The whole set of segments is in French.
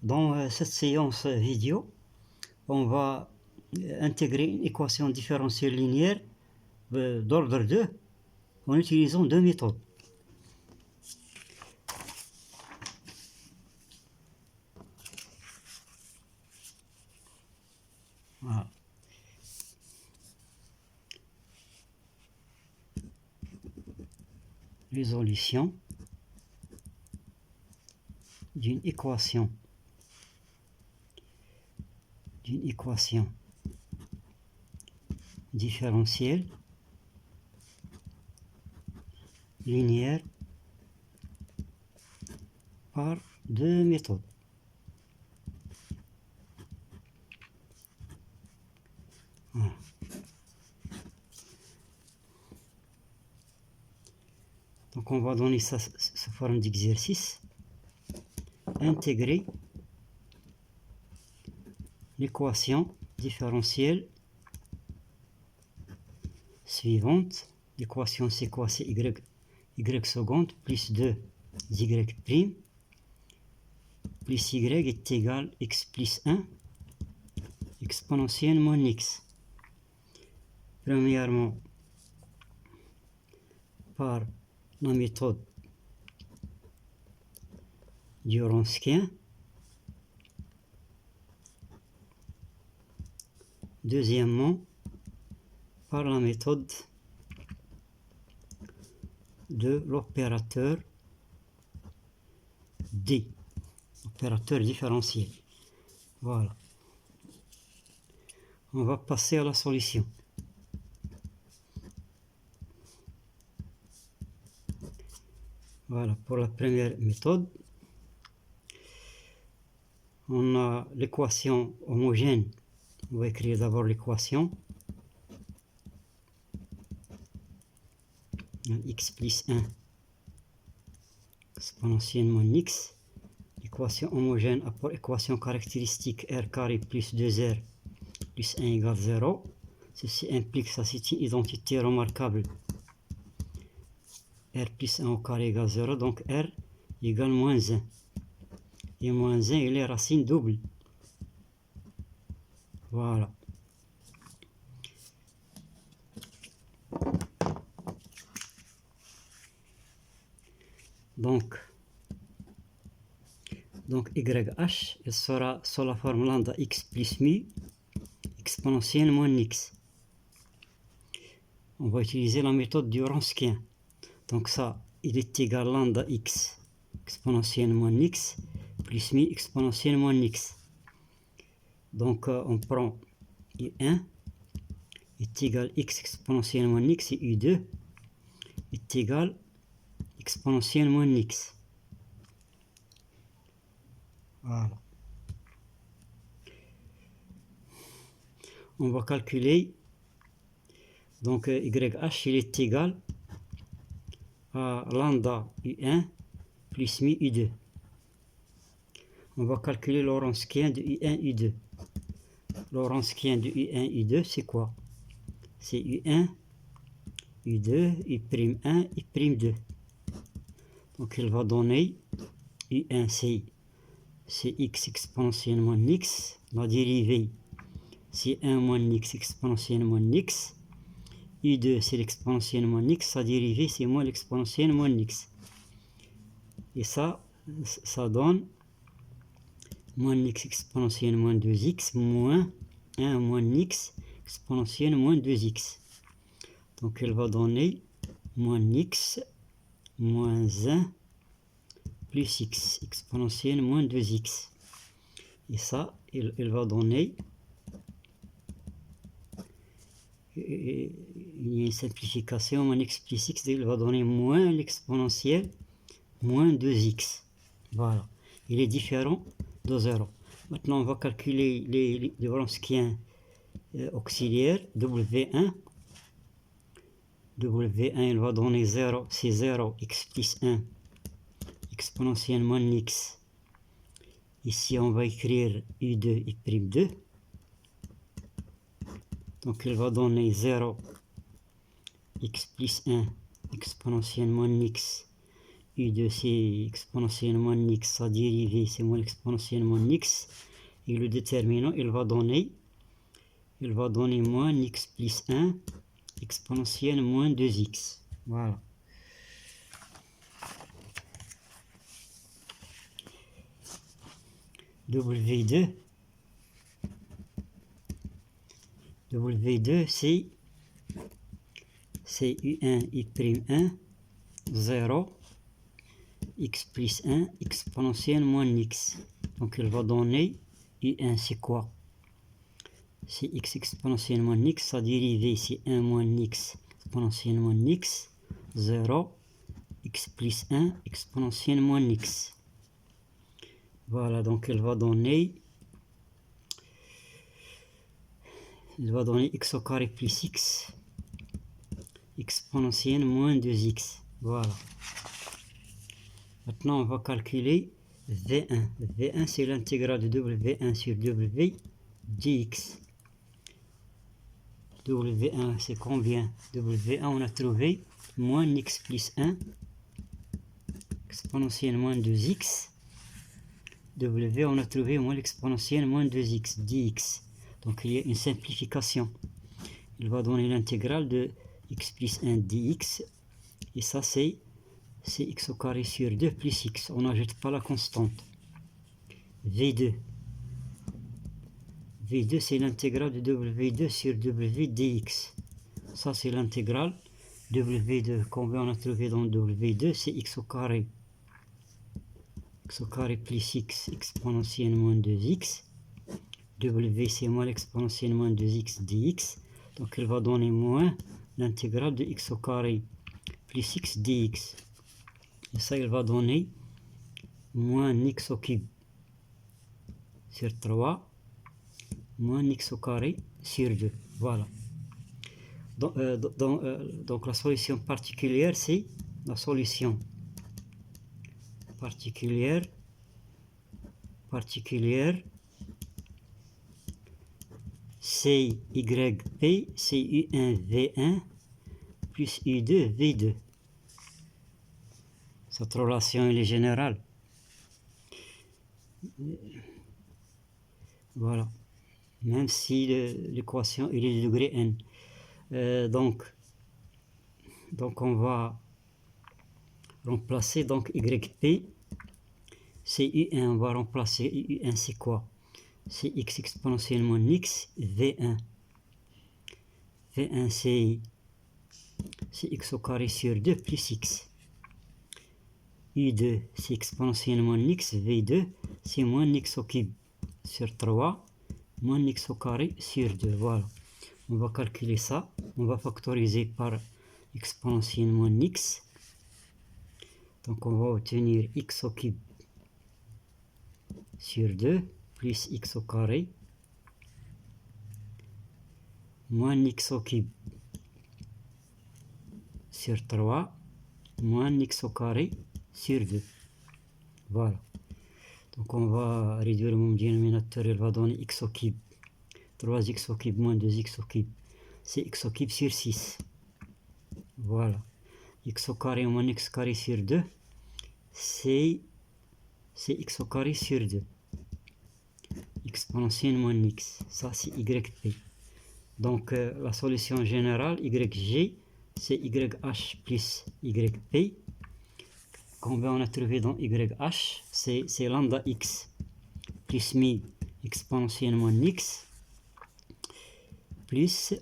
Dans cette séance vidéo, on va intégrer une équation différentielle linéaire d'ordre 2 en utilisant deux méthodes. Voilà. Résolution d'une équation différentielle linéaire par deux méthodes. Voilà. Donc on va donner ça sous forme d'exercice. Intégrer l'équation différentielle suivante. L'équation c'est quoi? C'est y seconde plus 2y prime plus y est égal à x plus 1 exponentielle moins x. Premièrement, par la méthode du Wronskien. Deuxièmement, par la méthode de l'opérateur D, opérateur différentiel. Voilà. On va passer à la solution. Voilà, pour la première méthode, on a l'équation homogène. On va écrire d'abord l'équation. X plus 1 exponentielle moins x. L'équation homogène a pour équation caractéristique r carré plus 2r plus 1 égale 0. Ceci implique, ça c'est une identité remarquable. R plus 1 au carré égale 0, donc R égale moins 1. Et moins 1, il est racine double. Voilà. Donc YH, il sera sous la forme lambda x plus mu exponentielle moins x. On va utiliser la méthode du Wronskien. Donc ça, il est égal à lambda x exponentielle moins x plus mu exponentielle moins x. Donc on prend U1 est égal à x exponentielle moins x et U2 est égal à exponentielle moins x. Voilà. On va calculer. Donc YH il est égal à lambda U1 plus mu U2. On va calculer le Wronskien de U1 U2. Le Wronskien de U1 U2 c'est quoi? C'est U1 U2 U'1 U'2. Donc il va donner U1 c'est x exponentielle moins x. La dérivée c'est 1 moins x exponentielle moins x. U2 c'est l'exponentielle moins x. Sa dérivée c'est moins l'exponentielle moins x. Et ça donne moins x exponentielle moins 2x moins 1 moins x exponentielle moins 2x. Donc elle va donner moins x moins 1 plus x exponentielle moins 2x. Et ça, il va donner, il y a une simplification, moins x plus x, il va donner moins l'exponentielle moins 2x. Voilà, il est différent de 0. Maintenant, on va calculer les Wronskiens auxiliaires. W1, il va donner 0, c'est 0, x plus 1, exponentielle moins x. Ici, on va écrire U2 et prime 2. Donc, il va donner 0, x plus 1, exponentielle moins x, U2 c'est exponentielle moins x, sa dérivée c'est moins exponentielle moins x, et le déterminant il va donner moins x plus 1 exponentielle moins 2x. Voilà. W2 c'est U1 I'1 0 x plus 1 exponentielle moins x. Donc il va donner U1 c'est quoi? C'est x exponentielle moins x, sa dérivée c'est 1 moins x exponentielle moins x 0 x plus 1 exponentielle moins x. Voilà, donc il va donner x au carré plus x exponentielle moins 2x. Voilà. Maintenant, on va calculer V1. V1, c'est l'intégrale de W1 sur W dx. W1, c'est combien? W1, on a trouvé moins x plus 1 exponentielle moins 2x. W, on a trouvé moins l'exponentielle moins 2x dx. Donc, il y a une simplification. Il va donner l'intégrale de x plus 1 dx. Et ça, c'est x au carré sur 2 plus x. On n'ajoute pas la constante. V2. V2, c'est l'intégrale de W2 sur W dx. Ça, c'est l'intégrale. W2, combien on a trouvé dans W2, c'est x au carré. X au carré plus x exponentielle moins 2x. W, c'est moins l'exponentielle moins 2x dx. Donc, il va donner moins l'intégrale de x au carré plus x dx. Et ça, il va donner moins x au cube sur 3 moins x au carré sur 2. Voilà. Donc la solution particulière, c'est la solution particulière CYP, c'est U1 V1 plus U2 V2. Cette relation elle est générale. Voilà. Même si l'équation est de degré n. Donc on va remplacer donc YP, c'est U1, on va remplacer U1 c'est quoi? C'est x exponentielle moins x, V1. V1 c'est x au carré sur 2 plus x. U2 c'est exponentielle moins x, V2 c'est moins x au cube sur 3 moins x au carré sur 2. Voilà. On va calculer ça. On va factoriser par exponentielle moins x. Donc on va obtenir x au cube sur 2 plus x au carré moins x au cube sur 3 moins x au carré sur 2. Voilà. Donc on va réduire mon dénominateur, il va donner x au cube. 3x au cube moins 2x au cube. C'est x au cube sur 6. Voilà. X au carré moins x carré sur 2. C'est x au carré sur 2. Exponentielle moins x. Ça c'est YP. Donc la solution générale, YG, c'est YH plus YP. Combien on a trouvé dans YH? C'est lambda x plus mi exponentielle moins x plus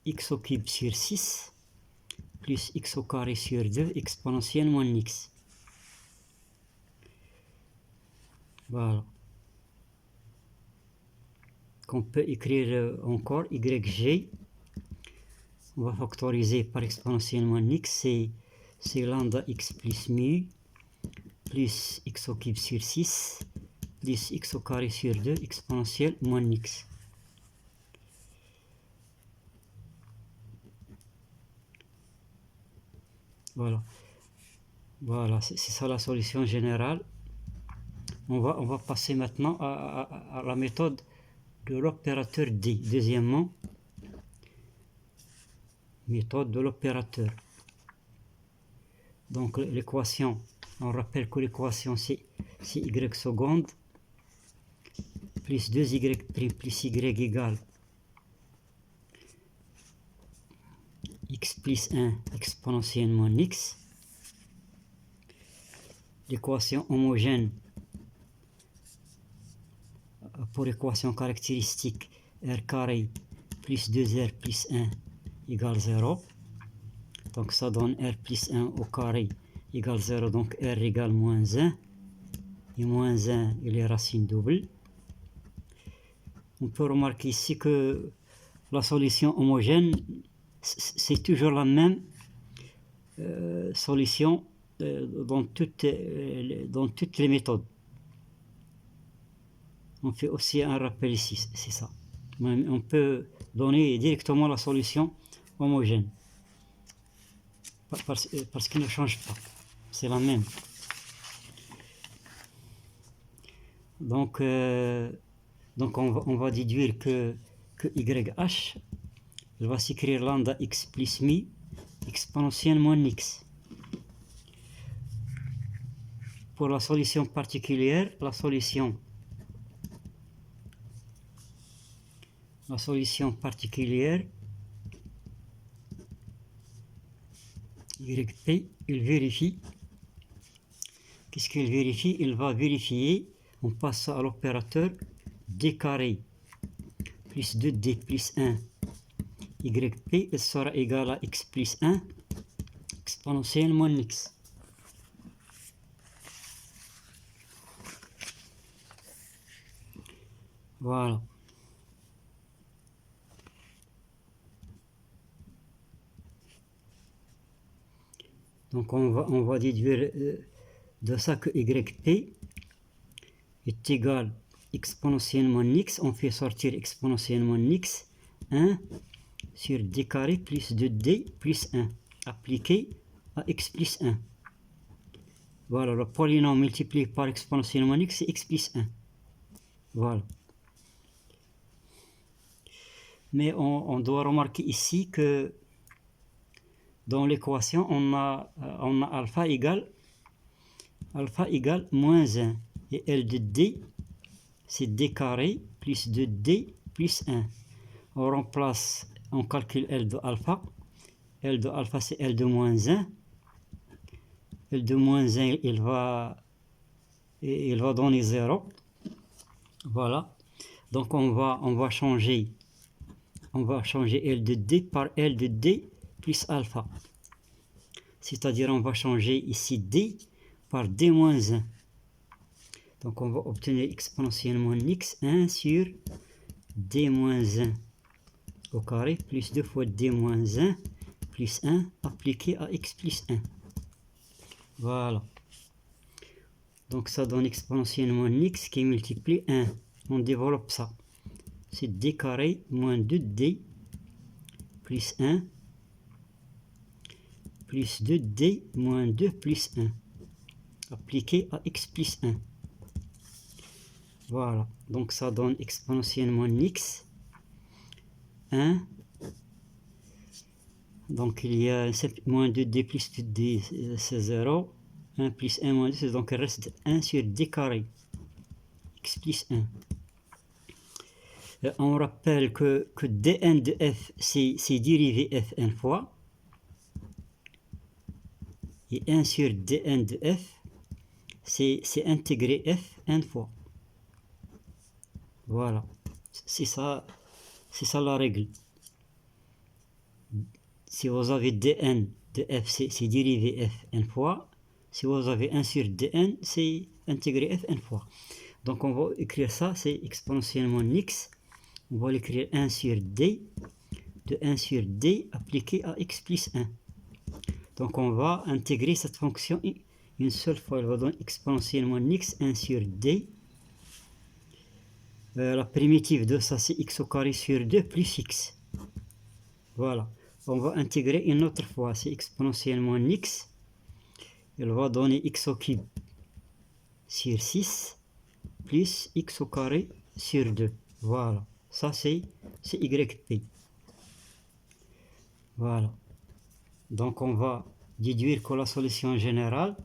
x au cube sur 6 plus x au carré sur 2 exponentielle moins x. Voilà. Qu'on peut écrire encore YG. On va factoriser par exponentielle moins x. C'est lambda x plus mu plus x au cube sur 6 plus x au carré sur 2 exponentielle moins x. Voilà, c'est ça la solution générale. On va passer maintenant à la méthode de l'opérateur D. Deuxièmement, méthode de l'opérateur. Donc l'équation On rappelle que l'équation c'est y seconde plus 2y' plus y égale x plus 1 exponentielle moins x. L'équation homogène pour l'équation caractéristique r carré plus 2r plus 1 égale 0. Donc ça donne r plus 1 au carré égale 0, donc r égale moins 1. Et moins 1, il est racine double. On peut remarquer ici que la solution homogène, c'est toujours la même solution dans toutes les méthodes. On fait aussi un rappel ici, c'est ça. On peut donner directement la solution homogène parce qu'il ne change pas, c'est la même. Donc on va déduire que YH il va s'écrire lambda x plus mi exponentielle moins x. Pour la solution particulière, la solution particulière, YP, il vérifie. Qu'est-ce qu'il vérifie? Il va vérifier, on passe à l'opérateur d carré plus 2d plus 1 YP, il sera égal à x plus 1 exponentielle moins x. Voilà. Donc on va déduire de ça que YP est égal exponentiellement x. On fait sortir exponentiellement x 1 sur d carré plus 2d plus 1 appliqué à x plus 1. Voilà, le polynôme multiplié par exponentiellement x, c'est x plus 1. Voilà. Mais on doit remarquer ici que dans l'équation, on a alpha égale moins 1. Et L de D, c'est D carré plus 2D plus 1. On remplace, on calcule L de alpha. L de alpha, c'est L de moins 1. L de moins 1, il va donner 0. Voilà. Donc on va changer L de D par L de D plus alpha. C'est-à-dire on va changer ici D par D moins 1. Donc on va obtenir exponentiellement x 1 sur D moins 1 au carré plus 2 fois D moins 1 plus 1 appliqué à x plus 1. Voilà. Donc ça donne exponentiellement x qui multiplie 1. On développe ça. C'est D carré moins 2D plus 1 plus 2D moins 2 plus 1 appliqué à x plus 1. Voilà, donc ça donne exponentiellement x 1. Donc il y a moins 2d plus 2d, c'est 0. 1 plus 1 moins 2, donc il reste 1 sur d carré. X plus 1. On rappelle que dn de f, c'est dérivé fn fois. Et 1 sur dn de f, c'est intégré fn fois. Voilà, c'est ça la règle. Si vous avez dn de f, c'est dérivé fn fois. Si vous avez 1 sur dn, c'est intégré fn fois. Donc on va écrire ça, c'est exponentiellement x. On va l'écrire 1 sur d, de 1 sur d appliqué à x plus 1. Donc on va intégrer cette fonction une seule fois. Elle va donner exponentiellement x 1 sur d. La primitive de ça, c'est x au carré sur 2 plus x. Voilà. On va intégrer une autre fois, c'est exponentiellement x. Elle va donner x au cube sur 6 plus x au carré sur 2. Voilà. Ça, c'est YP. Voilà. Donc, on va déduire que la solution générale,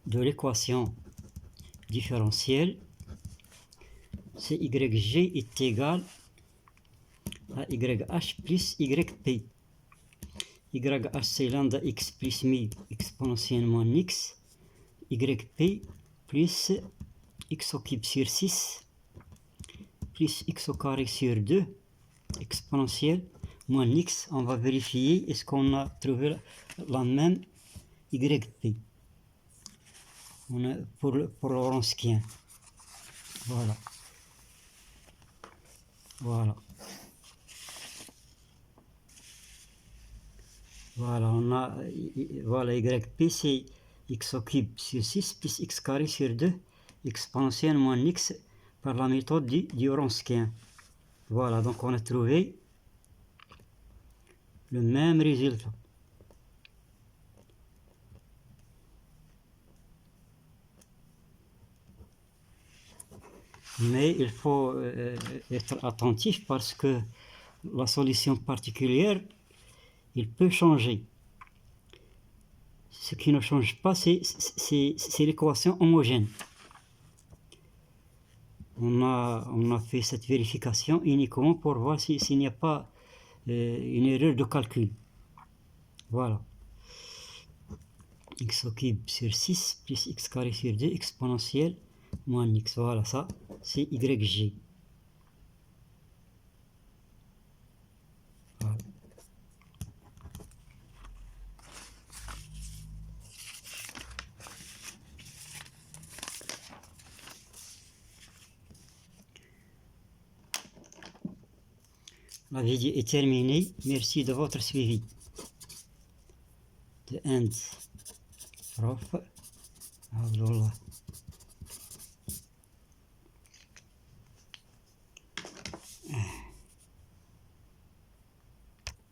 de l'équation différentielle, CYG est égal à YH plus YP. YH c'est lambda x plus mi exponentiellement x, YP plus x au cube sur 6 plus x au carré sur 2 exponentielle moins x. On va vérifier est-ce qu'on a trouvé la même YP. On a pour le Wronskien. Voilà. Voilà. Voilà, on a, voilà, YP c'est x au cube sur 6 plus x carré sur 2 exponentielle moins x par la méthode du Wronskien. Voilà, donc on a trouvé le même résultat. Mais il faut être attentif parce que la solution particulière, il peut changer. Ce qui ne change pas, c'est l'équation homogène. On a fait cette vérification uniquement pour voir s'il n'y a pas une erreur de calcul. Voilà. X au cube sur 6 plus x carré sur 2 exponentielle moins x. Voilà, ça, c'est YG. Voilà. La vidéo est terminée. Merci de votre suivi. The end. Prof. Abdullah.